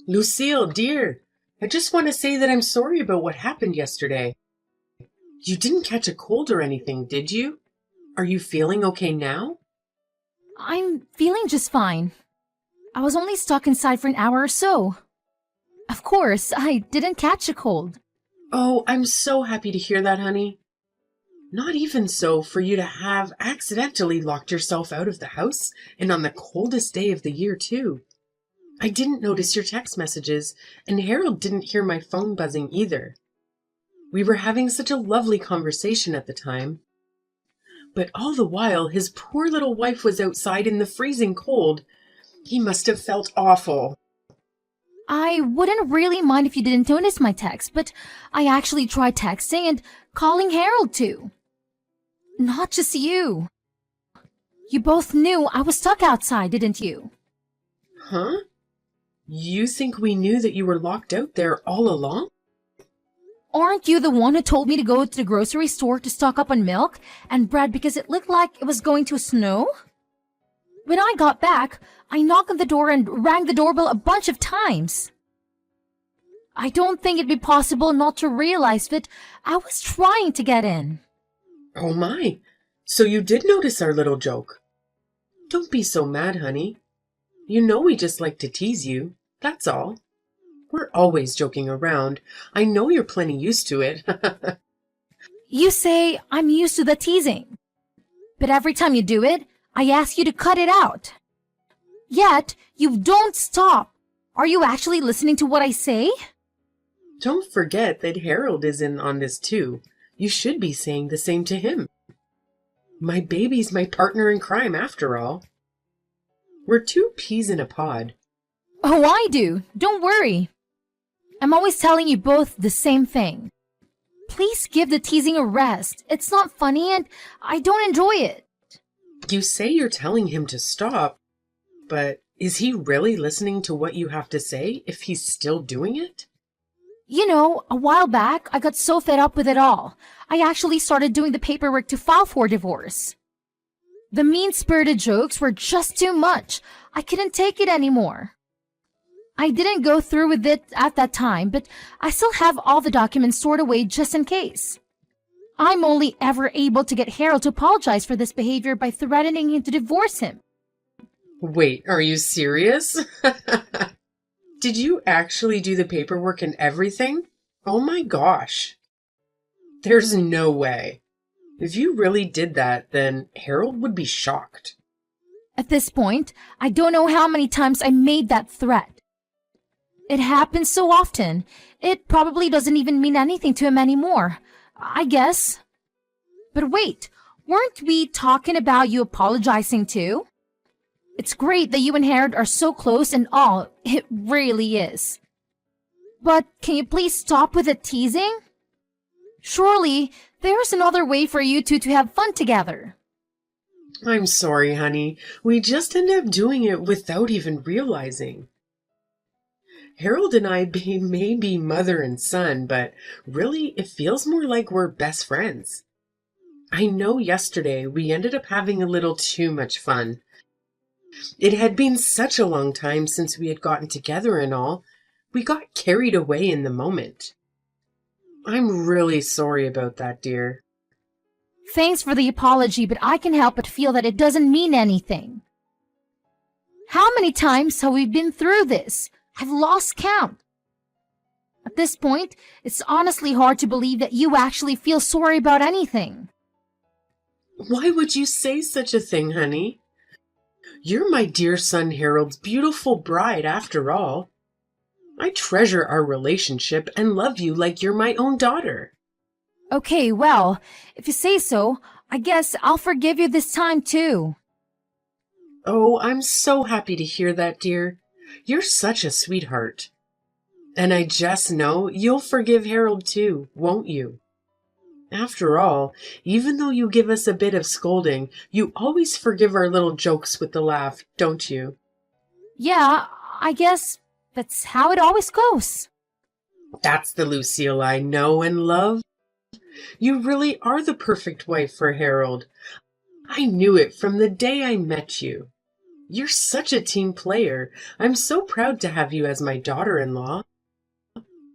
Lucille, dear, I just want to say that I'm sorry about what happened yesterday. You didn't catch a cold or anything, did you? Are you feeling okay now? I'm feeling just fine. I was only stuck inside for an hour or so. Of course, I didn't catch a cold. Oh, I'm so happy to hear that, honey. Not even so for you to have accidentally locked yourself out of the house, and on the coldest day of the year, too. I didn't notice your text messages, and Harold didn't hear my phone buzzing either. We were having such a lovely conversation at the time. But all the while, his poor little wife was outside in the freezing cold. He must have felt awful. I wouldn't really mind if you didn't notice my text, but I actually tried texting and calling Harold too. Not just you. You both knew I was stuck outside, didn't you? Huh? You think we knew that you were locked out there all along? Aren't you the one who told me to go to the grocery store to stock up on milk and bread because it looked like it was going to snow? When I got back, I knocked on the door and rang the doorbell a bunch of times. I don't think it'd be possible not to realize that I was trying to get in. Oh my, so you did notice our little joke. Don't be so mad, honey. You know we just like to tease you, that's all. We're always joking around. I know you're plenty used to it. You say I'm used to the teasing. But every time you do it, I ask you to cut it out. Yet, you don't stop. Are you actually listening to what I say? Don't forget that Harold is in on this too. You should be saying the same to him. My baby's my partner in crime, after all. We're two peas in a pod. Oh, I do. Don't worry. I'm always telling you both the same thing. Please give the teasing a rest. It's not funny and I don't enjoy it. You say you're telling him to stop, but is he really listening to what you have to say if he's still doing it? You know, a while back, I got so fed up with it all. I actually started doing the paperwork to file for divorce. The mean-spirited jokes were just too much. I couldn't take it anymore. I didn't go through with it at that time, but I still have all the documents stored away just in case. I'm only ever able to get Harold to apologize for this behavior by threatening him to divorce him. Wait, are you serious? Did you actually do the paperwork and everything? Oh my gosh. There's no way. If you really did that, then Harold would be shocked. At this point, I don't know how many times I made that threat. It happens so often, it probably doesn't even mean anything to him anymore, I guess. But wait, weren't we talking about you apologizing too? It's great that you and Harold are so close and all, it really is. But can you please stop with the teasing? Surely, there's another way for you two to have fun together. I'm sorry, honey. We just end up doing it without even realizing. Harold and I may be mother and son, but really it feels more like we're best friends. I know yesterday we ended up having a little too much fun. It had been such a long time since we had gotten together and all. We got carried away in the moment. I'm really sorry about that, dear. Thanks for the apology, but I can help but feel that it doesn't mean anything. How many times have we been through this? I've lost count. At this point, it's honestly hard to believe that you actually feel sorry about anything. Why would you say such a thing, honey? You're my dear son Harold's beautiful bride, after all. I treasure our relationship and love you like you're my own daughter. Okay, well, if you say so, I guess I'll forgive you this time too. Oh, I'm so happy to hear that, dear. You're such a sweetheart. And I just know you'll forgive Harold too, won't you? After all, even though you give us a bit of scolding, you always forgive our little jokes with a laugh, don't you? Yeah, I guess that's how it always goes. That's the Lucille I know and love. You really are the perfect wife for Harold. I knew it from the day I met you. You're such a team player. I'm so proud to have you as my daughter-in-law.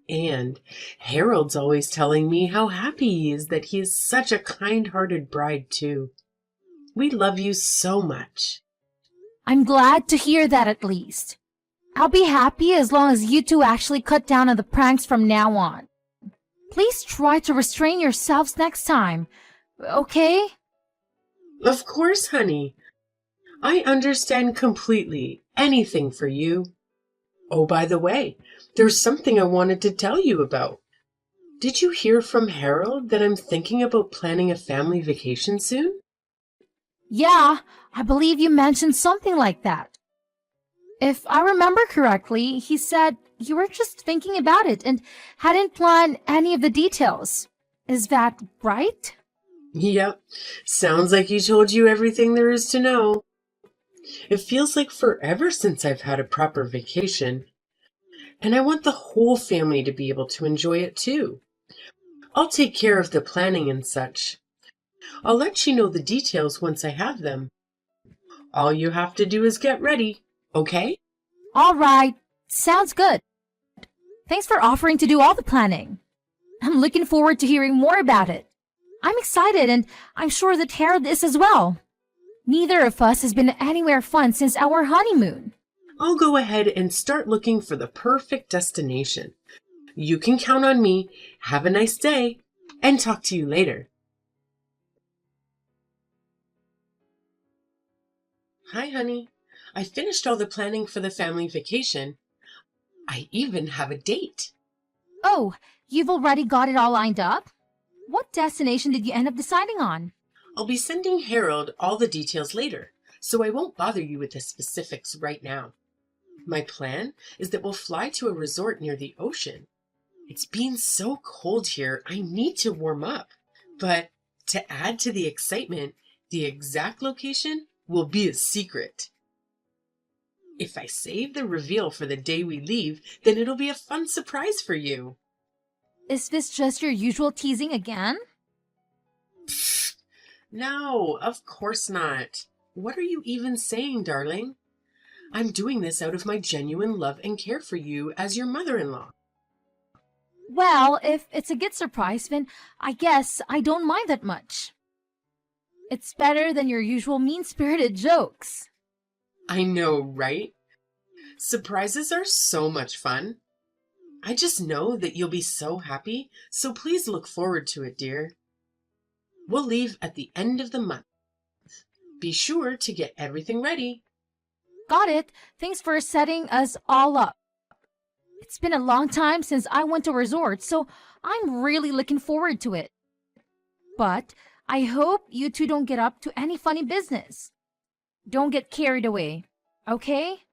And Harold's always telling me how happy he is that he is such a kind-hearted bride, too. We love you so much. I'm glad to hear that at least. I'll be happy as long as you two actually cut down on the pranks from now on. Please try to restrain yourselves next time, okay? Of course, honey. I understand completely. Anything for you. Oh, by the way, there's something I wanted to tell you about. Did you hear from Harold that I'm thinking about planning a family vacation soon? Yeah, I believe you mentioned something like that. If I remember correctly, he said you were just thinking about it and hadn't planned any of the details. Is that right? Yep. Sounds like he told you everything there is to know. It feels like forever since I've had a proper vacation, and I want the whole family to be able to enjoy it too. I'll take care of the planning and such. I'll let you know the details once I have them. All you have to do is get ready, okay? All right, sounds good. Thanks for offering to do all the planning. I'm looking forward to hearing more about it. I'm excited, and I'm sure that Harold is as well. Neither of us has been anywhere fun since our honeymoon. I'll go ahead and start looking for the perfect destination. You can count on me. Have a nice day, and talk to you later. Hi, honey. I finished all the planning for the family vacation. I even have a date. Oh, you've already got it all lined up? What destination did you end up deciding on? I'll be sending Harold all the details later, so I won't bother you with the specifics right now. My plan is that we'll fly to a resort near the ocean. It's been so cold here, I need to warm up. But to add to the excitement, the exact location will be a secret. If I save the reveal for the day we leave, then it'll be a fun surprise for you. Is this just your usual teasing again? No, of course not. What are you even saying, darling? I'm doing this out of my genuine love and care for you as your mother-in-law. Well, if it's a good surprise, then I guess I don't mind that much. It's better than your usual mean-spirited jokes. I know, right? Surprises are so much fun. I just know that you'll be so happy, so please look forward to it, dear. We'll leave at the end of the month. Be sure to get everything ready. Got it. Thanks for setting us all up. It's been a long time since I went to a resort, so I'm really looking forward to it. But I hope you two don't get up to any funny business. Don't get carried away, okay?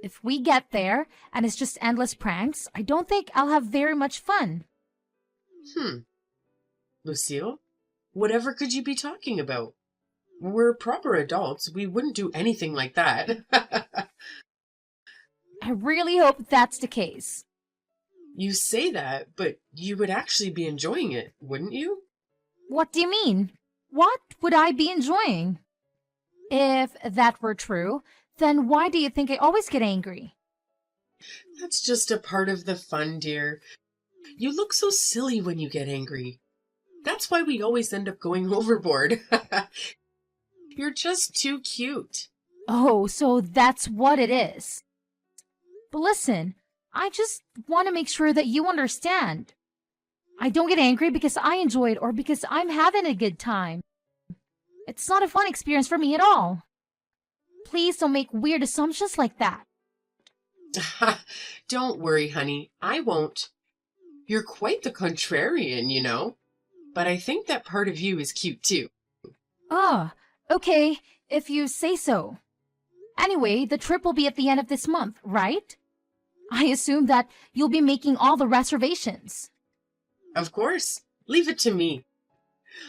If we get there and it's just endless pranks, I don't think I'll have very much fun. Lucille, whatever could you be talking about? We're proper adults. We wouldn't do anything like that. I really hope that's the case. You say that, but you would actually be enjoying it, wouldn't you? What do you mean? What would I be enjoying? If that were true, then why do you think I always get angry? That's just a part of the fun, dear. You look so silly when you get angry. That's why we always end up going overboard. You're just too cute. Oh, so that's what it is. But listen, I just want to make sure that you understand. I don't get angry because I enjoy it or because I'm having a good time. It's not a fun experience for me at all. Please don't make weird assumptions like that. Don't worry, honey. I won't. You're quite the contrarian, you know. But I think that part of you is cute too. Ah, okay, if you say so. Anyway, the trip will be at the end of this month, right? I assume that you'll be making all the reservations. Of course. Leave it to me.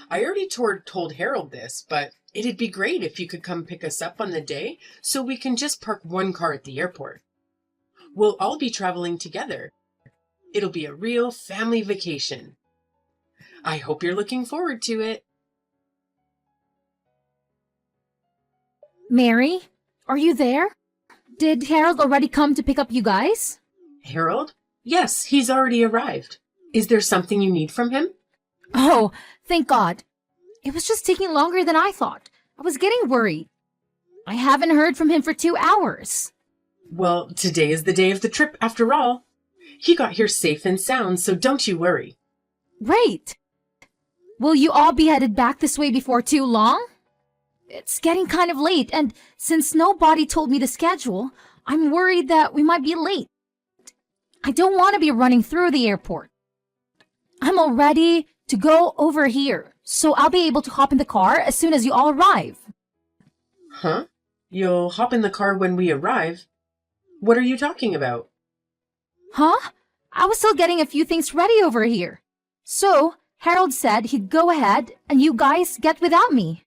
I already told Harold this, but it'd be great if you could come pick us up on the day so we can just park one car at the airport. We'll all be traveling together. It'll be a real family vacation. I hope you're looking forward to it. Mary, Are you there? Did Harold already come to pick up you guys? Harold? Yes, he's already arrived. Is there something you need from him? Oh, thank God. It was just taking longer than I thought. I was getting worried. I haven't heard from him for 2 hours. Well, today is the day of the trip after all. He got here safe and sound, so don't you worry. Great. Will you all be headed back this way before too long? It's getting kind of late, and since nobody told me the schedule, I'm worried that we might be late. I don't want to be running through the airport. I'm all ready to go over here, so I'll be able to hop in the car as soon as you all arrive. Huh? You'll hop in the car when we arrive? What are you talking about? Huh? I was still getting a few things ready over here. So, Harold said he'd go ahead and you guys get without me.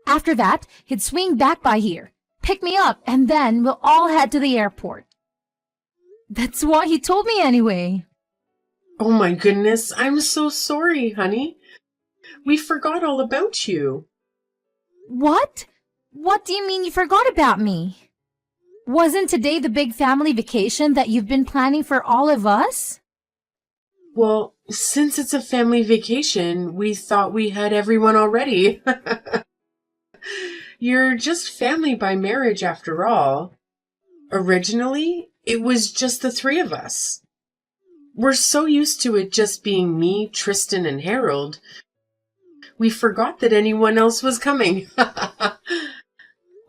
After that, he'd swing back by here, pick me up, and then we'll all head to the airport. That's what he told me anyway. Oh my goodness, I'm so sorry, honey. We forgot all about you. What? What do you mean you forgot about me? Wasn't today the big family vacation that you've been planning for all of us? Well, since it's a family vacation, we thought we had everyone already. You're just family by marriage after all. Originally, it was just the three of us. We're so used to it just being me, Tristan, and Harold. We forgot that anyone else was coming.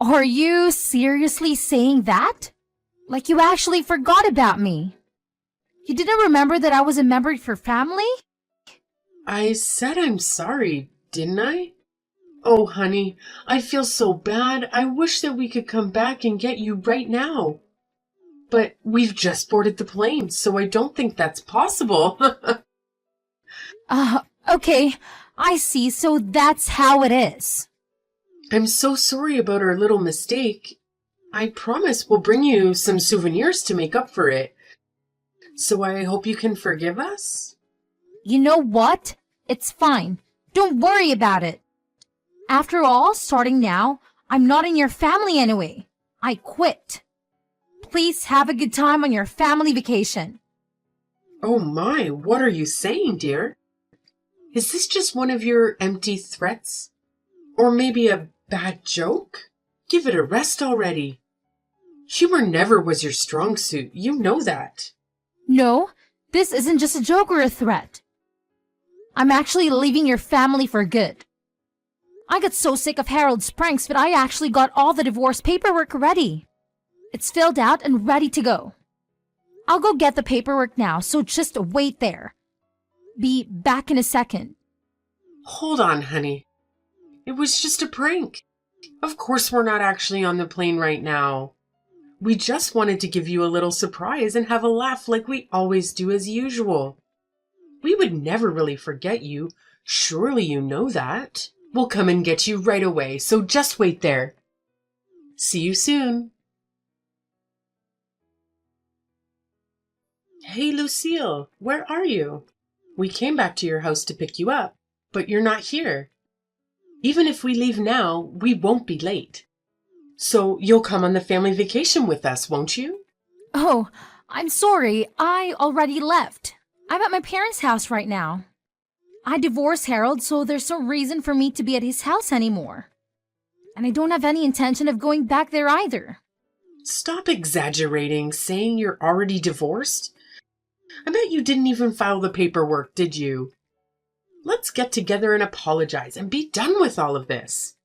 Are you seriously saying that? Like you actually forgot about me? You didn't remember that I was a member of your family? I said I'm sorry, didn't I? Oh, honey, I feel so bad. I wish that we could come back and get you right now. But we've just boarded the plane, so I don't think that's possible. Okay, I see, so that's how it is. I'm so sorry about our little mistake. I promise we'll bring you some souvenirs to make up for it. So I hope you can forgive us? You know what? It's fine. Don't worry about it. After all, starting now, I'm not in your family anyway. I quit. Please have a good time on your family vacation. Oh my, what are you saying, dear? Is this just one of your empty threats? Or maybe a bad joke? Give it a rest already. Humor never was your strong suit. You know that. No, this isn't just a joke or a threat. I'm actually leaving your family for good. I got so sick of Harold's pranks, but I actually got all the divorce paperwork ready. It's filled out and ready to go. I'll go get the paperwork now, so just wait there. Be back in a second. Hold on, honey. It was just a prank. Of course we're not actually on the plane right now. We just wanted to give you a little surprise and have a laugh like we always do as usual. We would never really forget you. Surely you know that. We'll come and get you right away, so just wait there. See you soon. Hey, Lucille, where are you? We came back to your house to pick you up, but you're not here. Even if we leave now, we won't be late. So you'll come on the family vacation with us, won't you? Oh, I'm sorry. I already left. I'm at my parents' house right now. I divorced Harold, so there's no reason for me to be at his house anymore. And I don't have any intention of going back there either. Stop exaggerating, saying you're already divorced. I bet you didn't even file the paperwork, did you? Let's get together and apologize and be done with all of this.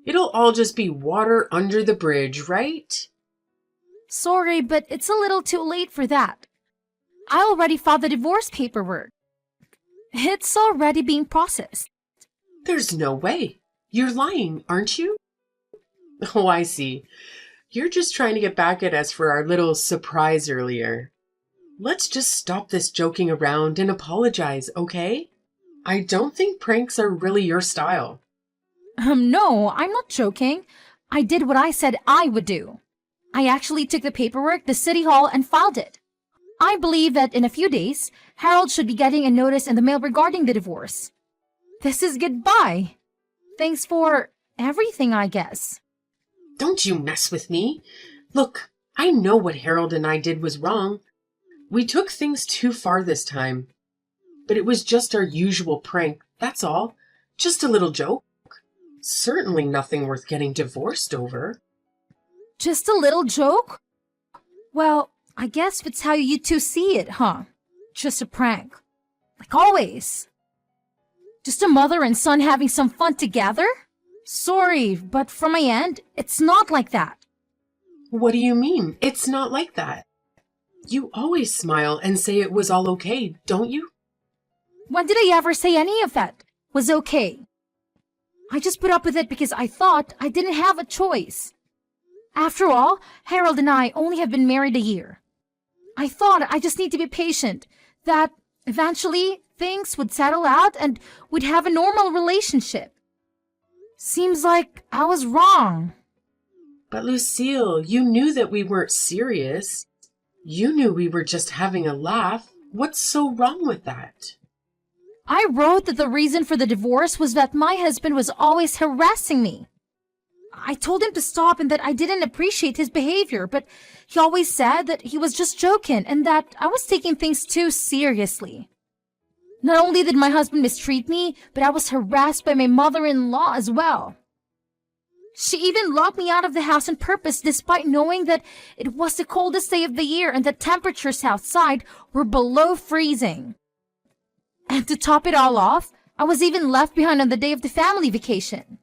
It'll all just be water under the bridge, right? Sorry, but it's a little too late for that. I already filed the divorce paperwork. It's already being processed. There's no way. You're lying, aren't you? Oh, I see. You're just trying to get back at us for our little surprise earlier. Let's just stop this joking around and apologize, okay? I don't think pranks are really your style. No, I'm not joking. I did what I said I would do. I actually took the paperwork to City Hall and filed it. I believe that in a few days, Harold should be getting a notice in the mail regarding the divorce. This is goodbye. Thanks for everything, I guess. Don't you mess with me. Look, I know what Harold and I did was wrong. We took things too far this time. But it was just our usual prank, that's all. Just a little joke. Certainly nothing worth getting divorced over. Just a little joke? Well, I guess that's how you two see it, huh? Just a prank. Like always. Just a mother and son having some fun together? Sorry, but from my end, it's not like that. What do you mean? It's not like that. You always smile and say it was all okay, don't you? When did I ever say any of that was okay? I just put up with it because I thought I didn't have a choice. After all, Harold and I only have been married a year. I thought I just need to be patient, that eventually things would settle out and we'd have a normal relationship. Seems like I was wrong. But Lucille, you knew that we weren't serious. You knew we were just having a laugh. What's so wrong with that? I wrote that the reason for the divorce was that my husband was always harassing me. I told him to stop and that I didn't appreciate his behavior, but he always said that he was just joking and that I was taking things too seriously. Not only did my husband mistreat me, but I was harassed by my mother-in-law as well. She even locked me out of the house on purpose despite knowing that it was the coldest day of the year and the temperatures outside were below freezing. And to top it all off, I was even left behind on the day of the family vacation.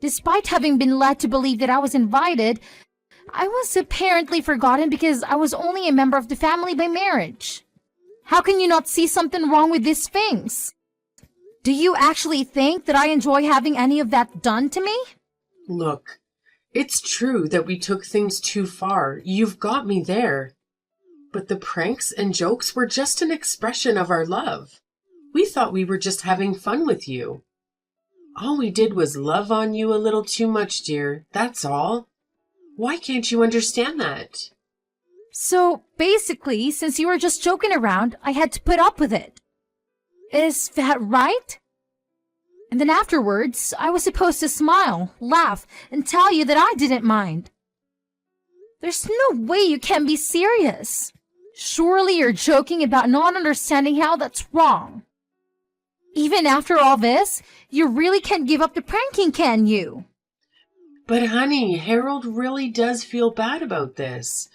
Despite having been led to believe that I was invited, I was apparently forgotten because I was only a member of the family by marriage. How can you not see something wrong with these things? Do you actually think that I enjoy having any of that done to me? Look, it's true that we took things too far. You've got me there. But the pranks and jokes were just an expression of our love. We thought we were just having fun with you. All we did was love on you a little too much, dear. That's all. Why can't you understand that? So, basically, since you were just joking around, I had to put up with it. Is that right? And then afterwards, I was supposed to smile, laugh, and tell you that I didn't mind. There's no way you can be serious. Surely you're joking about not understanding how that's wrong. Even after all this, you really can't give up the pranking, can you? But honey, Harold really does feel bad about this.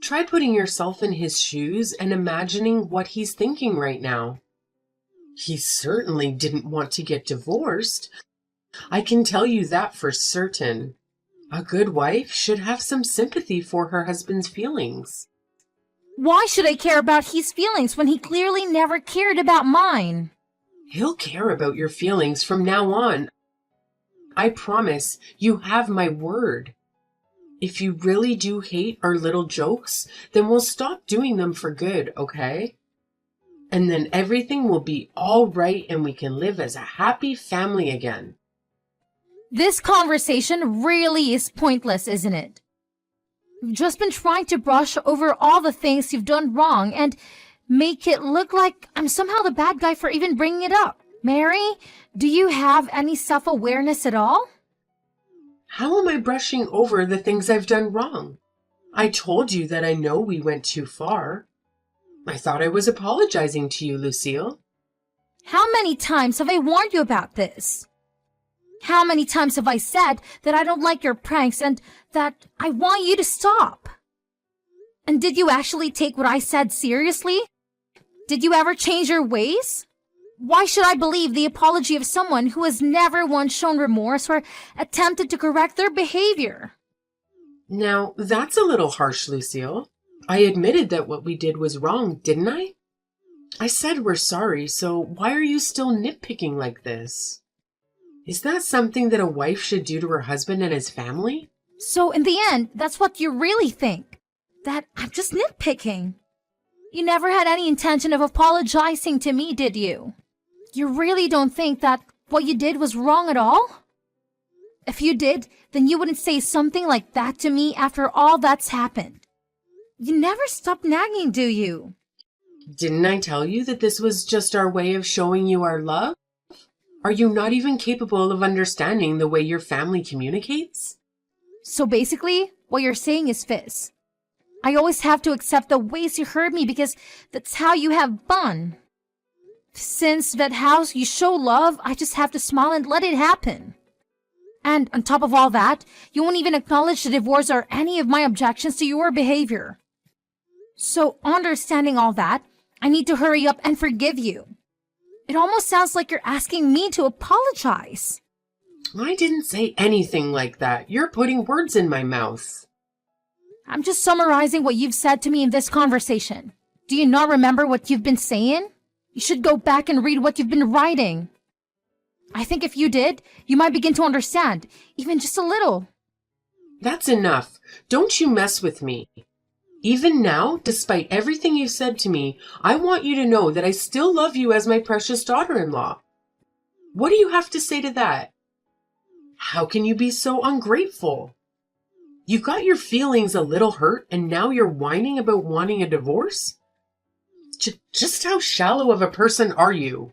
Try putting yourself in his shoes and imagining what he's thinking right now. He certainly didn't want to get divorced. I can tell you that for certain. A good wife should have some sympathy for her husband's feelings. Why should I care about his feelings when he clearly never cared about mine? He'll care about your feelings from now on. I promise, you have my word. If you really do hate our little jokes, then we'll stop doing them for good, okay? And then everything will be all right and we can live as a happy family again. This conversation really is pointless, isn't it? You've just been trying to brush over all the things you've done wrong and make it look like I'm somehow the bad guy for even bringing it up. Mary, do you have any self-awareness at all? How am I brushing over the things I've done wrong? I told you that I know we went too far. I thought I was apologizing to you, Lucille. How many times have I warned you about this? How many times have I said that I don't like your pranks and that I want you to stop? And did you actually take what I said seriously? Did you ever change your ways? Why should I believe the apology of someone who has never once shown remorse or attempted to correct their behavior? Now, that's a little harsh, Lucille. I admitted that what we did was wrong, didn't I? I said we're sorry, so why are you still nitpicking like this? Is that something that a wife should do to her husband and his family? So in the end, that's what you really think? That I'm just nitpicking? You never had any intention of apologizing to me, did you? You really don't think that what you did was wrong at all? If you did, then you wouldn't say something like that to me after all that's happened. You never stop nagging, do you? Didn't I tell you that this was just our way of showing you our love? Are you not even capable of understanding the way your family communicates? So basically, what you're saying is Fizz. I always have to accept the ways you hurt me because that's how you have fun. Since that house you show love, I just have to smile and let it happen. And on top of all that, you won't even acknowledge the divorce or any of my objections to your behavior. So, understanding all that, I need to hurry up and forgive you. It almost sounds like you're asking me to apologize. I didn't say anything like that. You're putting words in my mouth. I'm just summarizing what you've said to me in this conversation. Do you not remember what you've been saying? You should go back and read what you've been writing. I think if you did, you might begin to understand, even just a little. That's enough. Don't you mess with me. Even now, despite everything you've said to me, I want you to know that I still love you as my precious daughter-in-law. What do you have to say to that? How can you be so ungrateful? You got your feelings a little hurt and now you're whining about wanting a divorce? Just how shallow of a person are you?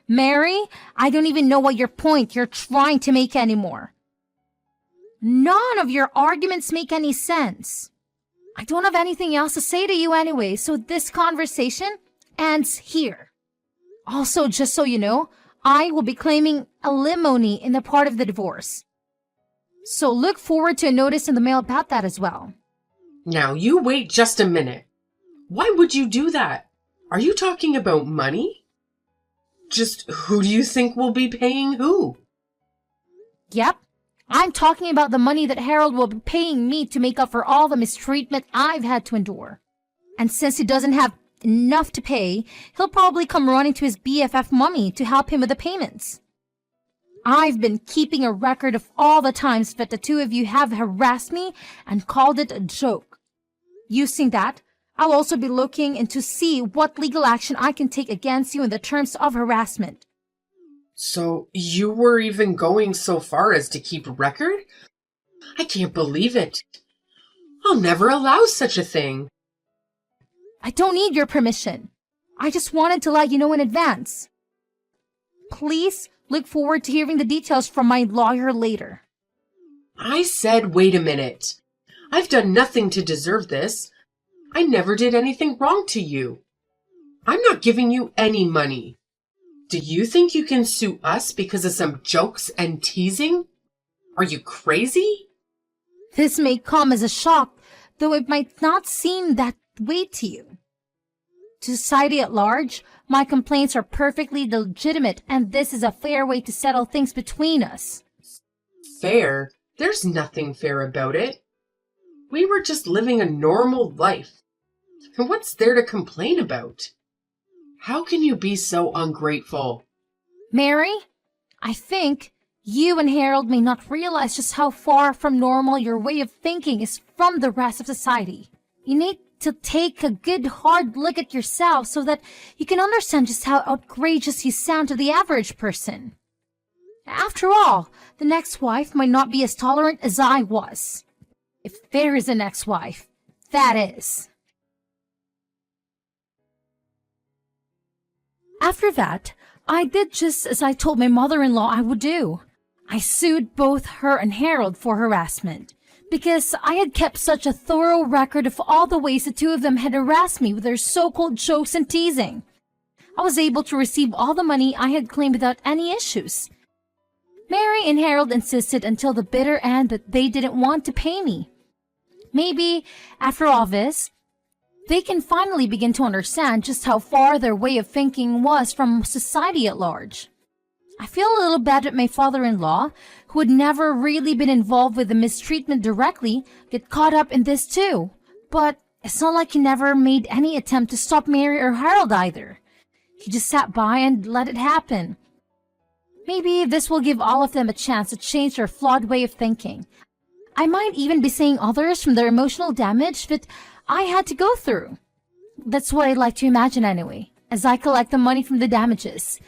Mary, I don't even know what your point you're trying to make anymore. None of your arguments make any sense. I don't have anything else to say to you anyway, so this conversation ends here. Also, just so you know, I will be claiming alimony in the part of the divorce. So look forward to a notice in the mail about that as well. Now, you wait just a minute. Why would you do that? Are you talking about money? Just who do you think will be paying who? Yep. I'm talking about the money that Harold will be paying me to make up for all the mistreatment I've had to endure. And since he doesn't have enough to pay, he'll probably come running to his BFF mummy to help him with the payments. I've been keeping a record of all the times that the two of you have harassed me and called it a joke. Using that, I'll also be looking into see what legal action I can take against you in the terms of harassment. So you were even going so far as to keep record? I can't believe it. I'll never allow such a thing. I don't need your permission. I just wanted to let you know in advance. Please look forward to hearing the details from my lawyer later. I said, wait a minute. I've done nothing to deserve this. I never did anything wrong to you. I'm not giving you any money. Do you think you can sue us because of some jokes and teasing? Are you crazy? This may come as a shock, though it might not seem that way to you. To society at large, my complaints are perfectly legitimate, and this is a fair way to settle things between us. Fair? There's nothing fair about it. We were just living a normal life. And what's there to complain about? How can you be so ungrateful? Mary, I think you and Harold may not realize just how far from normal your way of thinking is from the rest of society. You need to take a good hard look at yourself so that you can understand just how outrageous you sound to the average person. After all, the next wife might not be as tolerant as I was. If there is a next wife, that is. After that, I did just as I told my mother-in-law I would do. I sued both her and Harold for harassment, because I had kept such a thorough record of all the ways the two of them had harassed me with their so-called jokes and teasing. I was able to receive all the money I had claimed without any issues. Mary and Harold insisted until the bitter end that they didn't want to pay me. Maybe, after all this, they can finally begin to understand just how far their way of thinking was from society at large. I feel a little bad that my father-in-law, who had never really been involved with the mistreatment directly, get caught up in this too. But it's not like he never made any attempt to stop Mary or Harold either. He just sat by and let it happen. Maybe this will give all of them a chance to change their flawed way of thinking. I might even be saving others from their emotional damage that I had to go through. That's what I'd like to imagine anyway, as I collect the money from the damages.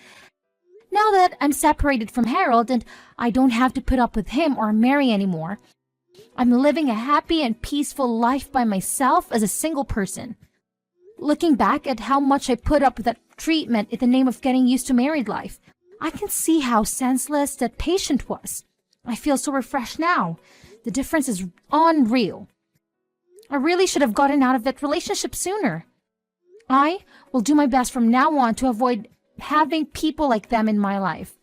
Now that I'm separated from Harold and I don't have to put up with him or Mary anymore, I'm living a happy and peaceful life by myself as a single person. Looking back at how much I put up with that treatment in the name of getting used to married life, I can see how senseless that patient was. I feel so refreshed now. The difference is unreal. I really should have gotten out of that relationship sooner. I will do my best from now on to avoid having people like them in my life.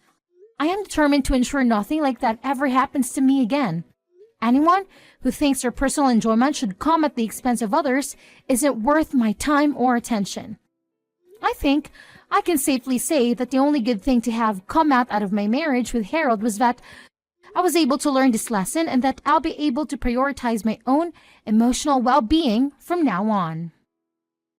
I am determined to ensure nothing like that ever happens to me again. Anyone who thinks their personal enjoyment should come at the expense of others isn't worth my time or attention. I think I can safely say that the only good thing to have come out of my marriage with Harold was that I was able to learn this lesson and that I'll be able to prioritize my own emotional well-being from now on.